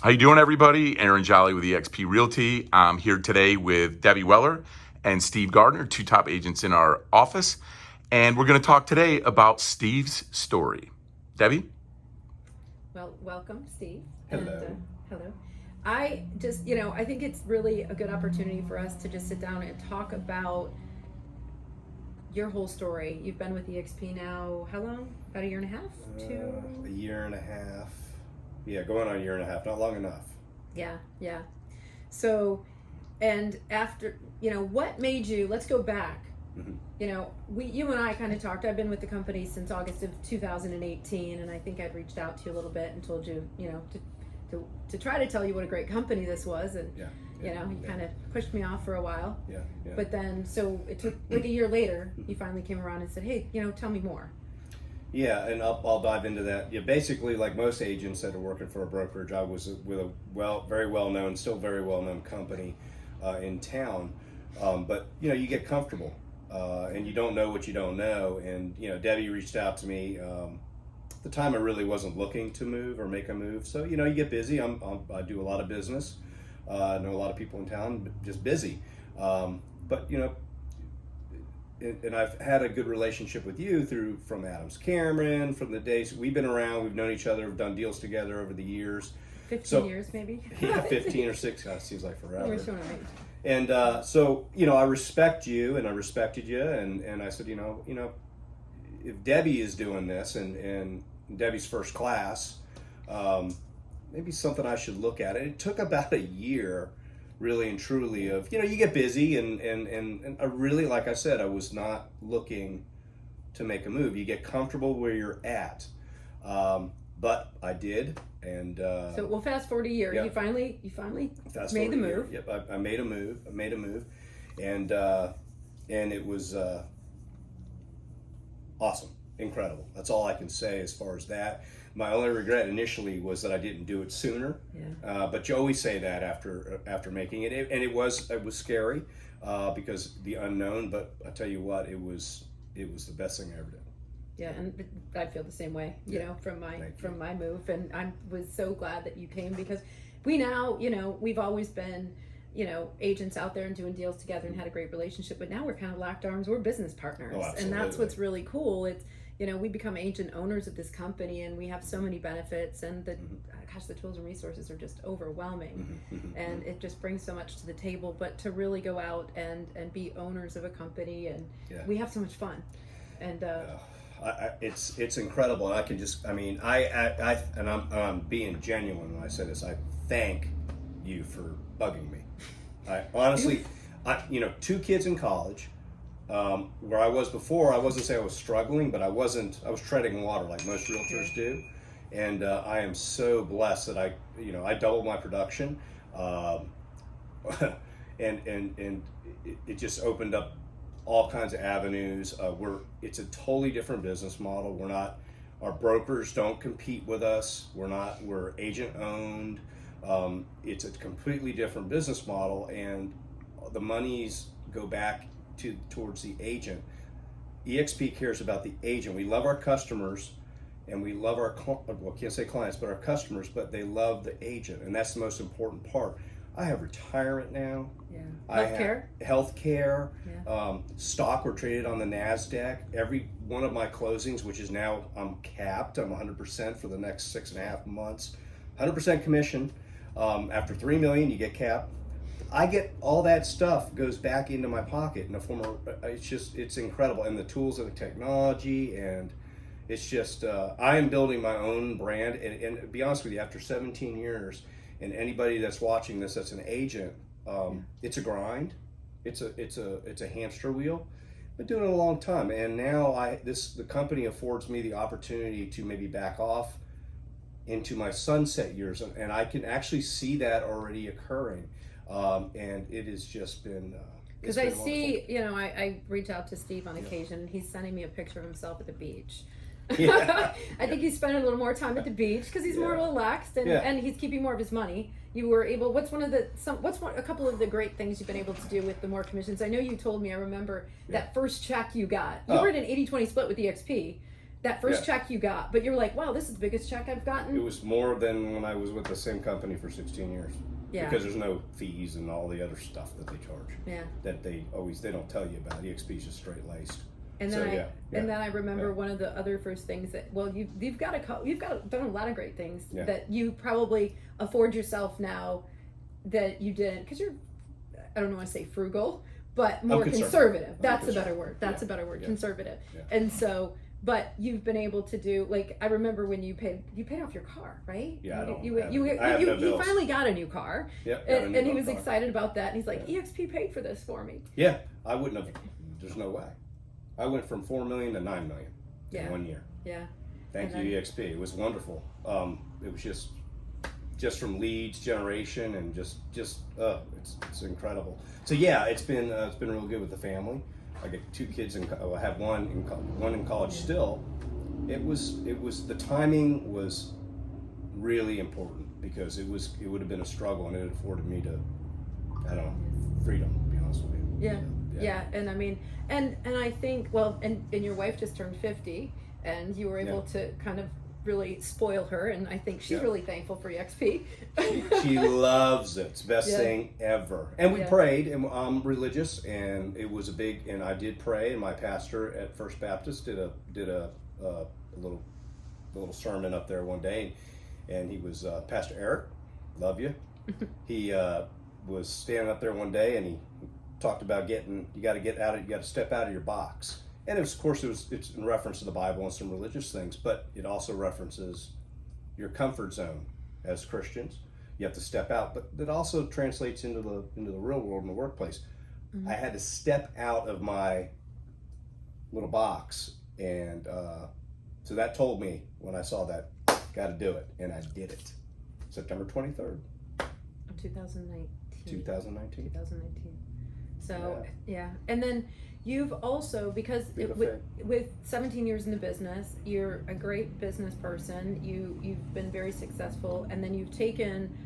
How you doing, everybody? Aaron Jolly with eXp Realty. I'm here today with Debbie Weller and Steve Gardner, two top agents in our office. And we're going to talk today about Steve's story. Debbie? Well, welcome, Steve. Hello. And, hello. I just, I think it's really a good opportunity for us to just sit down and talk about your whole story. You've been with eXp now, how long? About a year and a half? A year and a half. Yeah, going on a year and a half. Not long enough. Yeah. So, and after, what made you, let's go back. Mm-hmm. You and I kind of talked. I've been with the company since August of 2018, and I think I'd reached out to you a little bit and told you, to try to tell you what a great company this was, and you kind of pushed me off for a while. Yeah. But then, so it took like a year later, you finally came around and said, "Hey, tell me more." Yeah, and I'll dive into that. Yeah, basically, like most agents that are working for a brokerage, I was with a very well known, still very well known company in town. But you get comfortable, and you don't know what you don't know. And Debbie reached out to me. At the time, I really wasn't looking to move or make a move. So you get busy. I do a lot of business. I know a lot of people in town, just busy. But and I've had a good relationship with you from Adams Cameron, from the days we've been around. We've known each other. We've done deals together over the years. 15 years, maybe. Yeah, 15 or 6. God, it seems like forever. We're showing age. And so I respect you, and I respected you, and I said, if Debbie is doing this, and Debbie's first class, maybe something I should look at. It took about a year, really and truly, of you get busy, and I really, like I said, I was not looking to make a move. You get comfortable where you're at, but I did, and so we'll fast forward a year. Yeah. You finally made the move. Yep, I made a move, and it was awesome, incredible. That's all I can say as far as that. My only regret initially was that I didn't do it sooner. Yeah. But you always say that after making it, and it was scary because the unknown. But I tell you what, it was the best thing I ever did. Yeah, and I feel the same way. From my move, and I was so glad that you came, because we now, we've always been, agents out there and doing deals together and had a great relationship. But now we're kind of locked arms. We're business partners, and that's what's really cool. It's we become agent owners of this company, and we have so many benefits, and the tools and resources are just overwhelming, and it just brings so much to the table. But to really go out and be owners of a company, and we have so much fun, and it's incredible. And I can just, I'm being genuine when I say this. I thank you for bugging me. I honestly, 2 kids in college. Where I was before, I wasn't saying I was struggling, but I was treading water like most realtors do. And I am so blessed that I doubled my production. And it just opened up all kinds of avenues. It's a totally different business model. Our brokers don't compete with us. We're agent owned. It's a completely different business model, and the monies go back towards the agent. eXp cares about the agent. We love our customers, and we love our can't say clients, but our customers. But they love the agent, and that's the most important part. I have retirement now. Yeah. Healthcare. Yeah. Stock. We're traded on the NASDAQ. Every one of my closings, which is now I'm capped. I'm 100% for the next 6.5 months. 100% commission. After $3 million, you get capped. I get all that stuff goes back into my pocket in the form of, it's incredible. And the tools and the technology, and it's just, I am building my own brand. And to be honest with you, after 17 years, and anybody that's watching this that's an agent, it's a grind. It's a hamster wheel. Been doing it a long time. And now the company affords me the opportunity to maybe back off into my sunset years. And I can actually see that already occurring. And it has just been because I see, I reach out to Steve on occasion, and he's sending me a picture of himself at the beach. Yeah. I think he's spending a little more time at the beach because he's more relaxed, and he's keeping more of his money. You were able. What's a couple of the great things you've been able to do with the more commissions? I know you told me. I remember that first check you got. You were in an 80-20 split with eXp. that first Yeah. check you got, but you were like, wow, this is the biggest check I've gotten. It was more than when I was with the same company for 16 years. Yeah. Because there's no fees and all the other stuff that they charge. Yeah. That they don't tell you about. eXp is just straight laced. And So, then and then I remember Yeah. one of the other first things that, well, you've done a lot of great things Yeah. that you probably afford yourself now that you didn't, because you're, I don't want to say frugal, but more conservative. That's a better word. That's a better word. Yeah. Conservative. Yeah. And so, but you've been able to do, like, I remember when you paid off your car, right? Yeah, you I have no he bills. finally got a new car. Yep, and he was excited about that, and he's like, Yeah. eXp paid for this for me. Yeah, I wouldn't have. There's no way. I went from 4 million to 9 million in 1 year. Yeah. Thank And you, eXp. It was wonderful. It was just from leads generation and it's incredible. So yeah, it's been real good with the family. I get 2 kids I have one in college still. It was the timing was really important because it would have been a struggle and it afforded me to, I don't know, freedom, to be honest with you. Yeah. Yeah, and I mean, and I think, well, and your wife just turned 50, and you were able to kind of really spoil her, and I think she's really thankful for eXp. She loves it. It's the best thing ever. And we prayed, and I'm religious, and it was and I did pray, and my pastor at First Baptist did a little sermon up there one day, and he was Pastor Eric, love you. He was standing up there one day, and he talked about you got to step out of your box. And of course, it's in reference to the Bible and some religious things, but it also references your comfort zone as Christians. You have to step out, but that also translates into the real world in the workplace. Mm-hmm. I had to step out of my little box, and so that told me when I saw that, got to do it, and I did it. September 23rd, 2019. 2019. So yeah, and then you've also, because with 17 years in the business, you're a great business person. You've been very successful, and then you've taken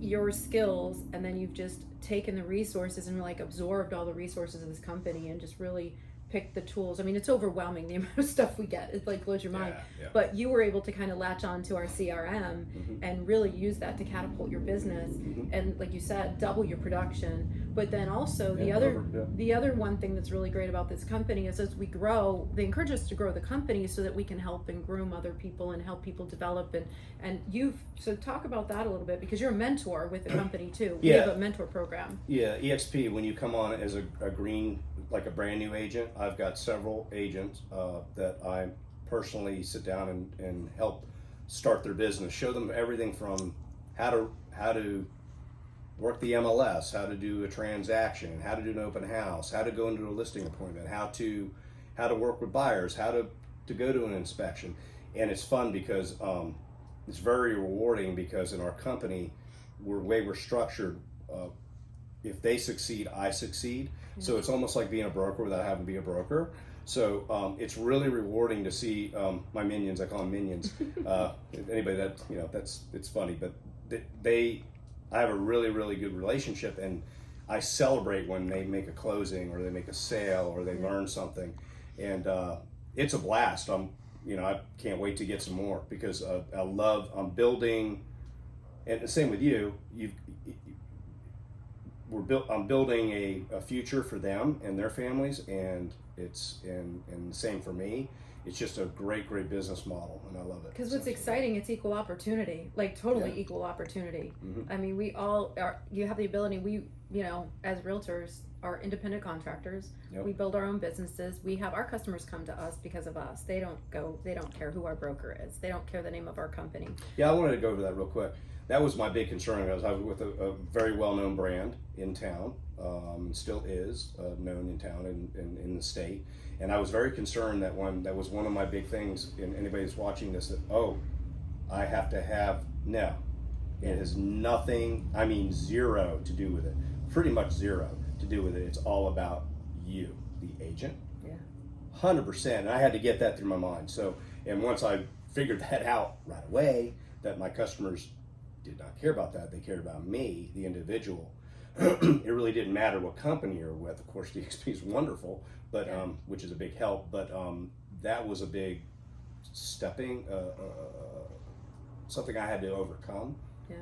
your skills, and then you've just taken the resources and like absorbed all the resources of this company and just really pick the tools. I mean, it's overwhelming the amount of stuff we get. It like blows your mind. Yeah. But you were able to kind of latch on to our CRM and really use that to catapult your business and, like you said, double your production. But then also the other one thing that's really great about this company is as we grow, they encourage us to grow the company so that we can help and groom other people and help people develop. And so talk about that a little bit, because you're a mentor with the company too. We have a mentor program. Yeah, eXp, when you come on as a green, like a brand new agent, I've got several agents that I personally sit down and help start their business, show them everything from how to work the MLS, how to do a transaction, how to do an open house, how to go into a listing appointment, how to work with buyers, how to go to an inspection. And it's fun because it's very rewarding, because in our company, the way we're structured, if they succeed, I succeed. So it's almost like being a broker without having to be a broker. So it's really rewarding to see my minions. I call them minions. Anybody that it's funny, but I have a really, really good relationship, and I celebrate when they make a closing or they make a sale or they learn something, and it's a blast. I can't wait to get some more, because I'm building, and the same with you. I'm building a future for them and their families, and it's and the same for me. It's just a great business model, and I love it. Because what's exciting, it's equal opportunity, like totally equal opportunity. I mean, we all are. You have the ability. We, as realtors, are independent contractors. We build our own businesses. We have our customers come to us because of us. They don't care who our broker is. They don't care the name of our company. Yeah, I wanted to go over that real quick. That was my big concern. I was with a very well-known brand in town, still is known in town and in the state. And I was very concerned that that was one of my big things, and anybody that's watching this, that, I have to have, no. It has nothing, zero to do with it. Pretty much zero to do with it. It's all about you, the agent. Yeah. 100%. And I had to get that through my mind. So, and once I figured that out right away, that my customers did not care about that. They cared about me, the individual. It really didn't matter what company you're with. Of course, eXp is wonderful, but which is a big help. But that was a big something I had to overcome. Yeah.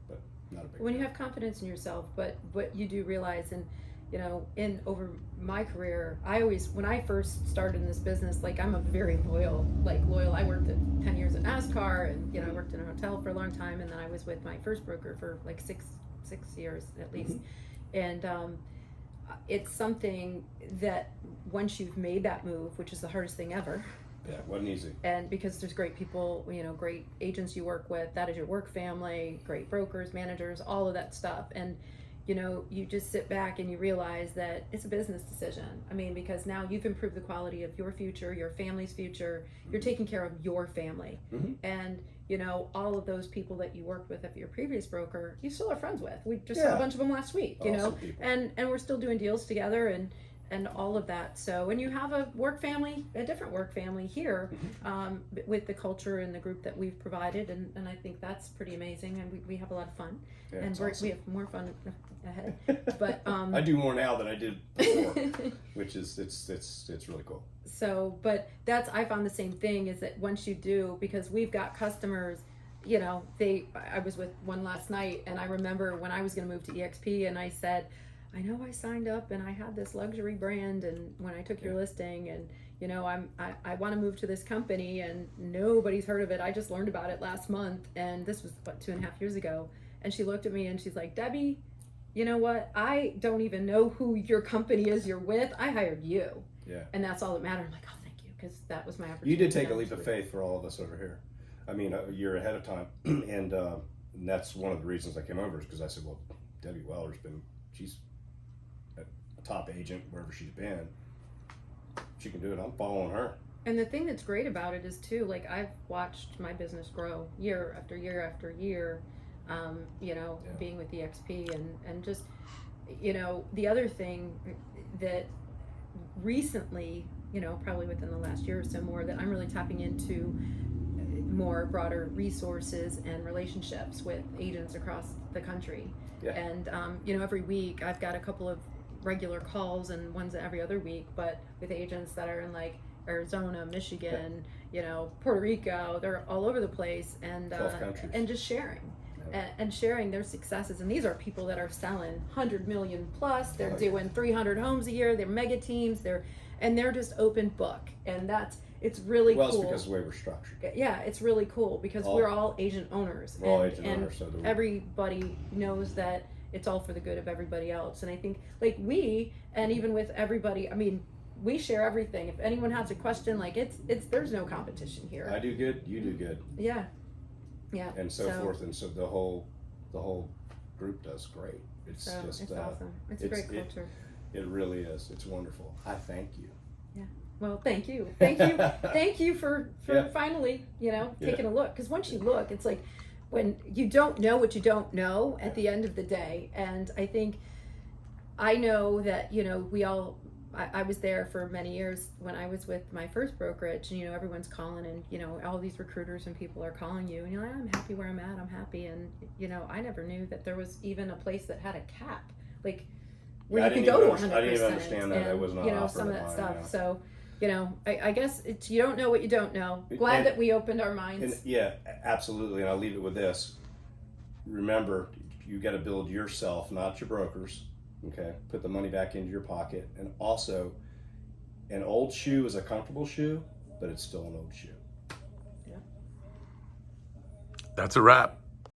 But not a big. When you have confidence in yourself, but what you do realize, and you know, in over my career, when I first started in this business, like I'm a very loyal. I worked 10 years at NASCAR, and you know, I worked in a hotel for a long time, and then I was with my first broker for like six years at least. And it's something that once you've made that move, which is the hardest thing ever. Yeah, it wasn't easy. And because there's great people, you know, great agents you work with, that is your work family, great brokers, managers, all of that stuff. And, you know, you just sit back and you realize that it's a business decision. I mean, because now you've improved the quality of your future, your family's future, you're taking care of your family. And, you know, all of those people that you worked with at your previous broker, you still are friends with. We just saw a bunch of them last week, you know, and we're still doing deals together and all of that. So, and you have a different work family here, with the culture and the group that we've provided, and I think that's pretty amazing, and we have a lot of fun, and we have more fun ahead. But I do more now than I did before, which is it's really cool. So, but I found the same thing, is that once you do, because we've got customers, you know, I was with one last night, and I remember when I was going to move to eXp, and I said, I know I signed up and I had this luxury brand, and when I took your listing, and you know, I want to move to this company and nobody's heard of it. I just learned about it last month, and this was 2.5 years ago. And she looked at me and she's like, Debbie, you know what? I don't even know who your company is you're with. I hired you. Yeah. And that's all that mattered. I'm like, oh, thank you, because that was my opportunity. You did take a leap of faith for all of us over here. I mean, a year ahead of time, and that's one of the reasons I came over, is because I said, well, Debbie Weller's she's a top agent wherever she's been. She can do it. I'm following her. And the thing that's great about it is too, like, I've watched my business grow year after year after year. You know, being with eXp, and just, you know, the other thing that recently, you know, probably within the last year or so more, that I'm really tapping into more broader resources and relationships with agents across the country. And you know, every week I've got a couple of regular calls, and ones every other week, but with agents that are in like Arizona, Michigan, you know, Puerto Rico, they're all over the place, and just sharing. And sharing their successes. And these are people that are selling 100 million plus. They're doing 300 homes a year. They're mega teams. They're just open book. And it's really cool. Well, it's because of the way we're structured. Yeah, it's really cool, because we're all agent owners. We're all agent owners. So everybody knows that it's all for the good of everybody else. And I think, like, and even with everybody, I mean, we share everything. If anyone has a question, like, there's no competition here. I do good, you do good. Yeah. Yeah, and so forth, and so the whole group does great. It's awesome. It's a great culture. It really is. It's wonderful. I thank you. Yeah. Well, thank you thank you for finally, you know, taking a look. Because once you look, it's like when you don't know what you don't know at the end of the day. And I know that, you know, I was there for many years when I was with my first brokerage, and, you know, everyone's calling, and, you know, all these recruiters and people are calling you, and you're like, I'm happy where I'm at, I'm happy. And, you know, I never knew that there was even a place that had a cap, like, where you could go to 100%. I didn't even understand that. That was not, you know, some of that stuff. Yeah. So, you know, I guess you don't know what you don't know. Glad that we opened our minds. Yeah, absolutely. And I'll leave it with this. Remember, you got to build yourself, not your brokers. Okay, put the money back into your pocket. And also, an old shoe is a comfortable shoe, but it's still an old shoe. That's a wrap.